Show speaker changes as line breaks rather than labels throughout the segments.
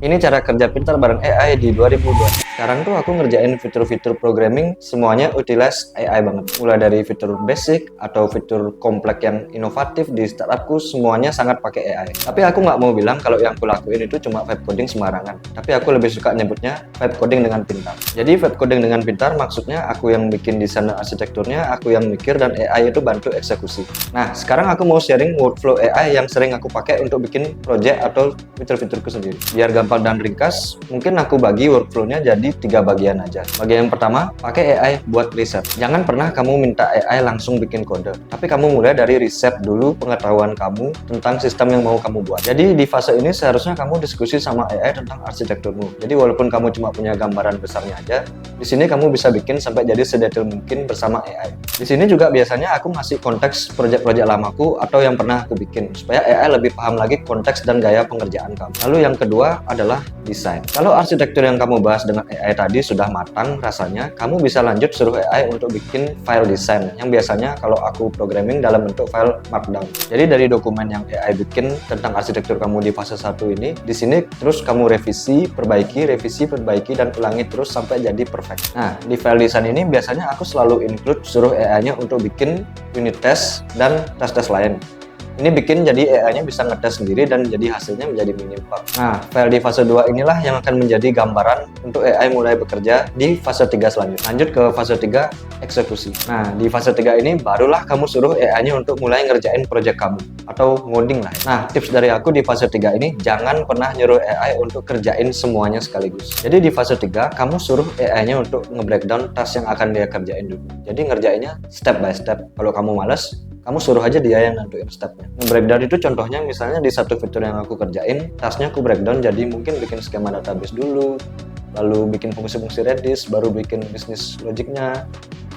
Ini cara kerja pintar bareng AI di 2002. Sekarang tuh aku ngerjain fitur-fitur programming semuanya utilize AI banget. Mulai dari fitur basic atau fitur kompleks yang inovatif di startupku semuanya sangat pakai AI. Tapi aku nggak mau bilang kalau yang aku lakuin itu cuma vibe coding sembarangan. Tapi aku lebih suka nyebutnya vibe coding dengan pintar. Jadi vibe coding dengan pintar maksudnya aku yang bikin desain dan arsitekturnya, aku yang mikir dan AI itu bantu eksekusi. Nah, sekarang aku mau sharing workflow AI yang sering aku pakai untuk bikin project atau fitur-fiturku sendiri. Biar gampang dan ringkas, mungkin aku bagi workflow-nya jadi 3 bagian aja. Bagian pertama, pakai AI buat riset. Jangan pernah kamu minta AI langsung bikin kode, tapi kamu mulai dari riset dulu pengetahuan kamu tentang sistem yang mau kamu buat. Jadi di fase ini seharusnya kamu diskusi sama AI tentang arsitekturmu. Jadi walaupun kamu cuma punya gambaran besarnya aja, di sini kamu bisa bikin sampai jadi sedetail mungkin bersama AI. Di sini juga biasanya aku ngasih konteks proyek-proyek lamaku atau yang pernah aku bikin, supaya AI lebih paham lagi konteks dan gaya pengerjaan kamu. Lalu yang kedua adalah desain. Kalau arsitektur yang kamu bahas dengan AI tadi sudah matang rasanya, kamu bisa lanjut suruh AI untuk bikin file desain yang biasanya kalau aku programming dalam bentuk file markdown. Jadi dari dokumen yang AI bikin tentang arsitektur kamu di fase 1 ini, di sini terus kamu revisi, perbaiki, dan ulangi terus sampai jadi perfect. Nah, di file desain ini biasanya aku selalu include suruh AI-nya untuk bikin unit test dan tes-tes lain. Ini bikin jadi AI-nya bisa ngetes sendiri dan jadi hasilnya menjadi minim bug. Nah, file di fase 2 inilah yang akan menjadi gambaran untuk AI mulai bekerja di fase 3 selanjutnya. Lanjut ke fase 3, eksekusi. Nah, di fase 3 ini barulah kamu suruh AI-nya untuk mulai ngerjain project kamu atau ngoding lah. Nah, tips dari aku di fase 3 ini, jangan pernah nyuruh AI untuk kerjain semuanya sekaligus. Jadi di fase 3, kamu suruh AI-nya untuk nge-breakdown task yang akan dia kerjain dulu. Jadi ngerjainnya step by step. Kalau kamu males, kamu suruh aja dia yang nentuin stepnya. Breakdown itu contohnya misalnya di satu fitur yang aku kerjain, tasknya aku breakdown jadi mungkin bikin skema database dulu, lalu bikin fungsi-fungsi Redis, baru bikin bisnis logiknya,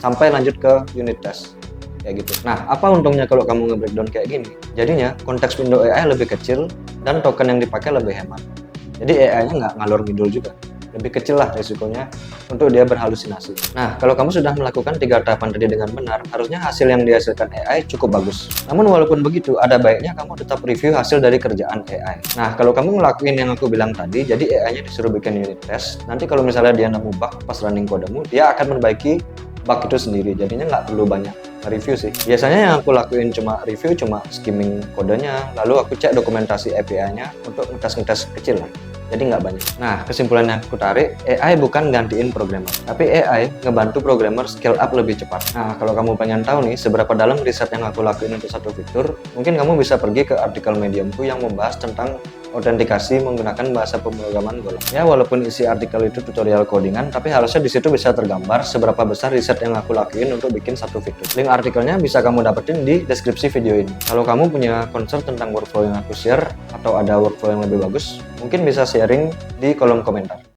sampai lanjut ke unit test. Kayak gitu. Nah, apa untungnya kalau kamu nge-breakdown kayak gini? Jadinya konteks window AI lebih kecil dan token yang dipakai lebih hemat. Jadi AI-nya nggak ngalor ngidul juga. Lebih kecil lah risikonya untuk dia berhalusinasi. Nah, kalau kamu sudah melakukan 3 tahapan tadi dengan benar, harusnya hasil yang dihasilkan AI cukup bagus. Namun walaupun begitu, ada baiknya kamu tetap review hasil dari kerjaan AI. Nah, kalau kamu ngelakuin yang aku bilang tadi, jadi AI-nya disuruh bikin unit test, nanti kalau misalnya dia nemu bug pas running kodemu, dia akan memperbaiki bug itu sendiri. Jadinya nggak perlu banyak review sih. Biasanya yang aku lakuin cuma review, cuma skimming kodenya, lalu aku cek dokumentasi API-nya untuk ngetes-ngetes kecil lah. Jadi nggak banyak. Nah, kesimpulan yang aku tarik, AI bukan gantiin programmer, tapi AI ngebantu programmer scale up lebih cepat. Nah, kalau kamu pengen tahu nih seberapa dalam riset yang aku lakuin untuk satu fitur, mungkin kamu bisa pergi ke artikel Mediumku yang membahas tentang autentikasi menggunakan bahasa pemrograman Golang. Ya, walaupun isi artikel itu tutorial codingan, tapi harusnya di situ bisa tergambar seberapa besar riset yang aku lakuin untuk bikin satu fitur. Link artikelnya bisa kamu dapetin di deskripsi video ini. Kalau kamu punya concern tentang workflow yang aku share, atau ada workflow yang lebih bagus, mungkin bisa sharing di kolom komentar.